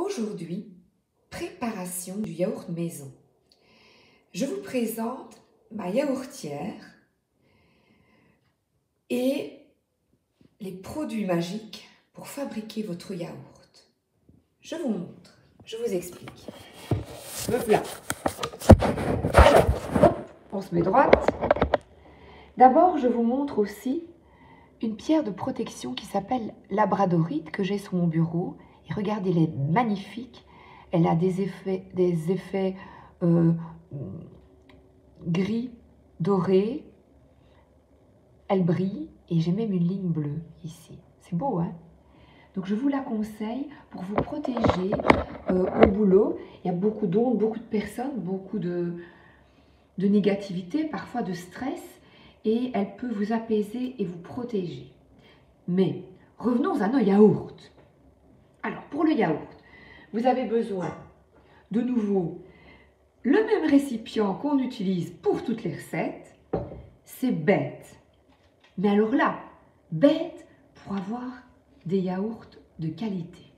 Aujourd'hui, préparation du yaourt maison. Je vous présente ma yaourtière et les produits magiques pour fabriquer votre yaourt. Je vous montre, je vous explique. Me voilà. On se met droite. D'abord, je vous montre aussi une pierre de protection qui s'appelle labradorite que j'ai sur mon bureau. Et regardez, elle est magnifique. Elle a des effets gris, doré. Elle brille et j'ai même une ligne bleue ici. C'est beau, hein? Donc je vous la conseille pour vous protéger au boulot. Il y a beaucoup d'ondes, beaucoup de personnes, beaucoup de négativité, parfois de stress. Et elle peut vous apaiser et vous protéger. Mais revenons à nos yaourts. Alors, pour le yaourt, vous avez besoin de nouveau le même récipient qu'on utilise pour toutes les recettes. C'est bête. Mais alors là, bête pour avoir des yaourts de qualité.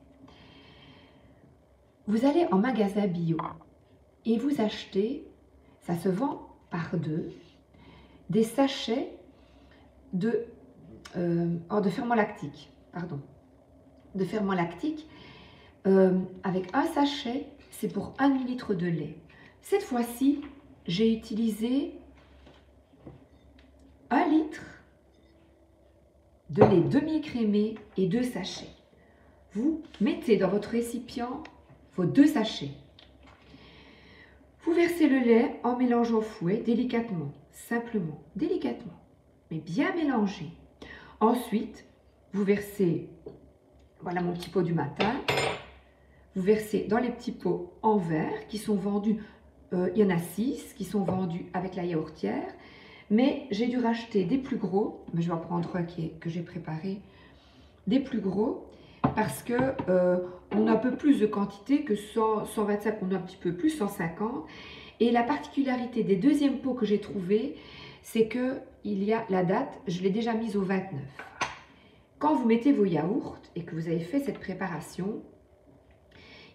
Vous allez en magasin bio et vous achetez, ça se vend par deux, des sachets de ferment lactique, de ferment lactique. Avec un sachet, c'est pour 1 litre de lait. Cette fois-ci, j'ai utilisé 1 litre de lait demi-écrémé et 2 sachets. Vous mettez dans votre récipient vos 2 sachets. Vous versez le lait en mélangeant au fouet délicatement, simplement, délicatement, mais bien mélangé. Ensuite, vous versez, voilà mon petit pot du matin, vous versez dans les petits pots en verre qui sont vendus, il y en a 6 qui sont vendus avec la yaourtière, mais j'ai dû racheter des plus gros, mais je vais en prendre un que j'ai préparé, des plus gros, parce que on a un peu plus de quantité que 125, on a un petit peu plus, 150. Et la particularité des deuxièmes pots que j'ai trouvé, c'est que il y a la date, je l'ai déjà mise au 29. Quand vous mettez vos yaourts et que vous avez fait cette préparation,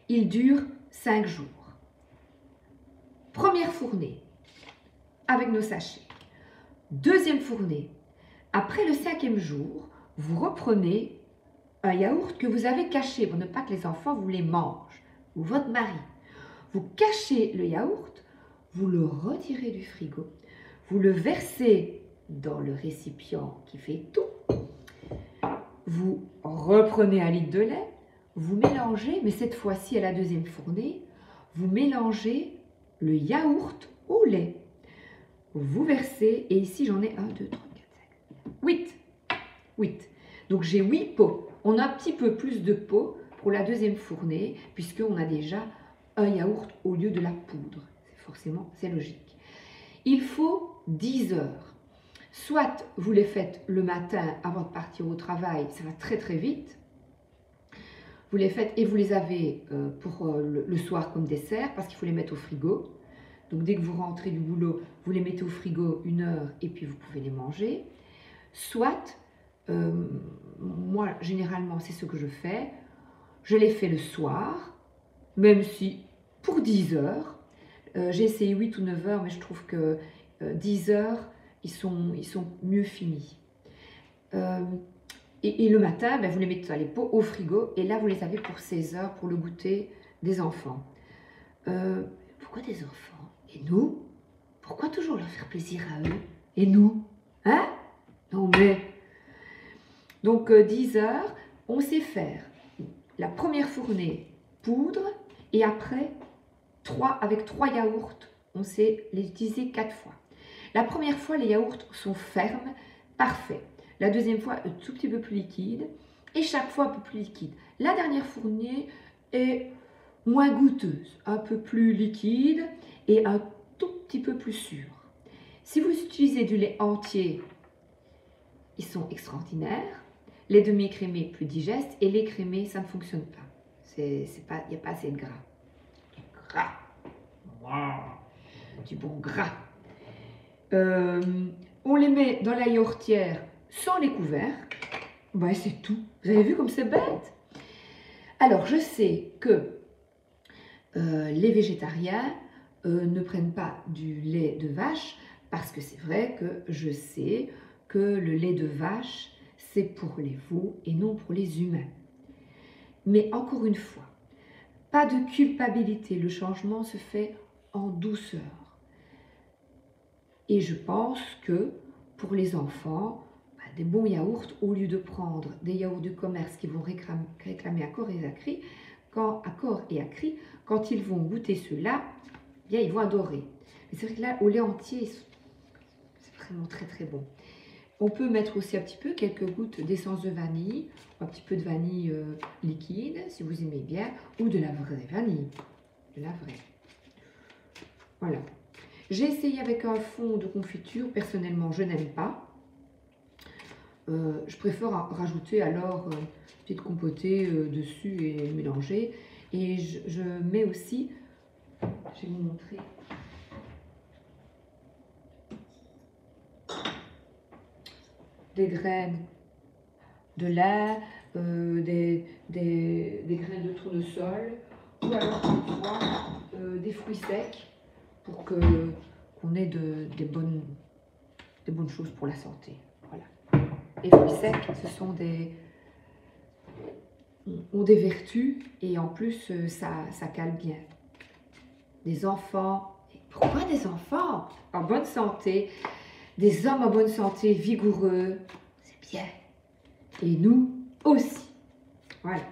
il dure 5 jours. Première fournée avec nos sachets. Deuxième fournée. Après le 5e jour, vous reprenez un yaourt que vous avez caché pour ne pas que les enfants vous les mangent, ou votre mari. Vous cachez le yaourt, vous le retirez du frigo, vous le versez dans le récipient qui fait tout. Vous reprenez 1 litre de lait, vous mélangez, mais cette fois-ci à la deuxième fournée, vous mélangez le yaourt au lait. Vous versez, et ici j'en ai 1, 2, 3, 4, 5, 8. Donc j'ai 8 pots. On a un petit peu plus de pots pour la deuxième fournée, puisqu'on a déjà un yaourt au lieu de la poudre. Forcément, c'est logique. Il faut 10 heures. Soit vous les faites le matin avant de partir au travail, ça va très très vite. Vous les faites et vous les avez pour le soir comme dessert, parce qu'il faut les mettre au frigo. Donc dès que vous rentrez du boulot, vous les mettez au frigo 1 heure et puis vous pouvez les manger. Soit, moi généralement c'est ce que je fais, je les fais le soir, même si pour 10 heures, j'ai essayé 8 ou 9 heures, mais je trouve que 10 heures, ils sont mieux finis. Et le matin, ben, vous les mettez dans les pots au frigo, et là, vous les avez pour 16 heures pour le goûter des enfants. Pourquoi des enfants? Et nous? Pourquoi toujours leur faire plaisir à eux? Et nous? Hein? Non mais... Donc, 10 heures, on sait faire la première fournée poudre, et après, avec 3 yaourts, on sait les utiliser 4 fois. La première fois, les yaourts sont fermes, parfait. La deuxième fois, un tout petit peu plus liquide, et chaque fois un peu plus liquide. La dernière fournée est moins goûteuse, un peu plus liquide et un tout petit peu plus sûr. Si vous utilisez du lait entier, ils sont extraordinaires. Les demi-écrémés plus digestes, et les crémés, ça ne fonctionne pas. Il n'y a pas assez de gras. Du bon gras. On les met dans la yaourtière sans les couvercles. Ben, c'est tout. Vous avez vu comme c'est bête? Alors, je sais que Les végétariens ne prennent pas du lait de vache parce que c'est vrai que je sais que le lait de vache, c'est pour les veaux et non pour les humains. Mais encore une fois, pas de culpabilité, le changement se fait en douceur. Et je pense que pour les enfants, des bons yaourts, au lieu de prendre des yaourts du commerce qui vont réclamer à corps et à cri, quand ils vont goûter ceux-là, bien ils vont adorer. Mais c'est vrai que là, au lait entier, c'est vraiment très très bon. On peut mettre aussi un petit peu quelques gouttes d'essence de vanille, ou un petit peu de vanille liquide, si vous aimez bien, ou de la vraie vanille. De la vraie. Voilà. J'ai essayé avec un fond de confiture. Personnellement, je n'aime pas. Je préfère rajouter alors une petite compotée dessus et mélanger. Et je mets aussi, je vais vous montrer, des graines de lin, des graines de tournesol, ou alors parfois des fruits secs pour qu'on ait des bonnes choses pour la santé. Voilà. Les fruits secs, ont des vertus et en plus ça cale bien. Des enfants, pourquoi des enfants en bonne santé, des hommes en bonne santé, vigoureux, c'est bien. Et nous aussi. Voilà.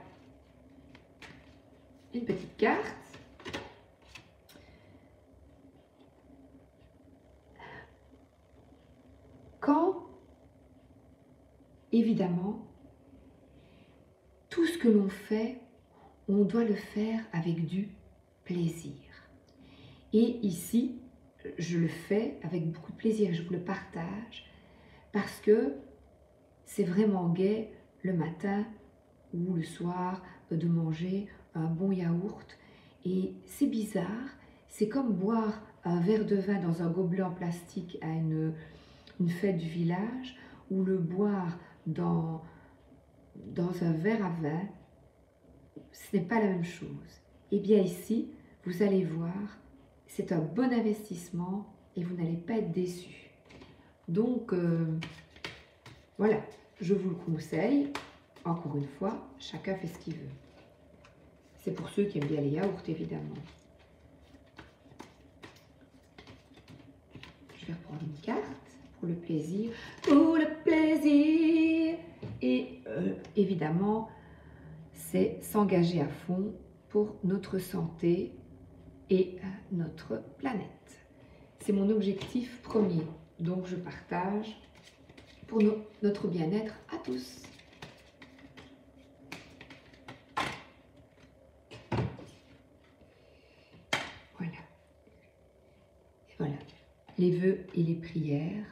Une petite carte. Quand, évidemment, tout ce que l'on fait, on doit le faire avec du plaisir. Et ici, je le fais avec beaucoup de plaisir, je vous le partage, parce que c'est vraiment gai le matin ou le soir de manger un bon yaourt. Et c'est bizarre, c'est comme boire un verre de vin dans un gobelet en plastique à une fête du village, ou le boire dans un verre à vin. Ce n'est pas la même chose. Et bien ici, vous allez voir, c'est un bon investissement et vous n'allez pas être déçus. Donc, voilà, je vous le conseille. Encore une fois, chacun fait ce qu'il veut. C'est pour ceux qui aiment bien les yaourts, évidemment. Je vais reprendre une carte pour le plaisir. Pour le plaisir. Et évidemment, c'est s'engager à fond pour notre santé et notre planète. C'est mon objectif premier. Donc, je partage pour notre bien-être à tous. Voilà. Et voilà. Les vœux et les prières.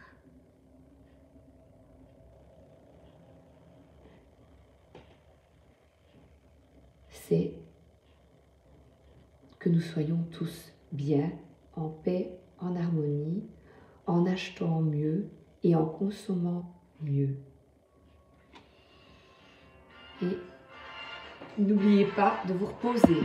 C'est que nous soyons tous bien, en paix, en harmonie, en achetant mieux et en consommant mieux. Et n'oubliez pas de vous reposer.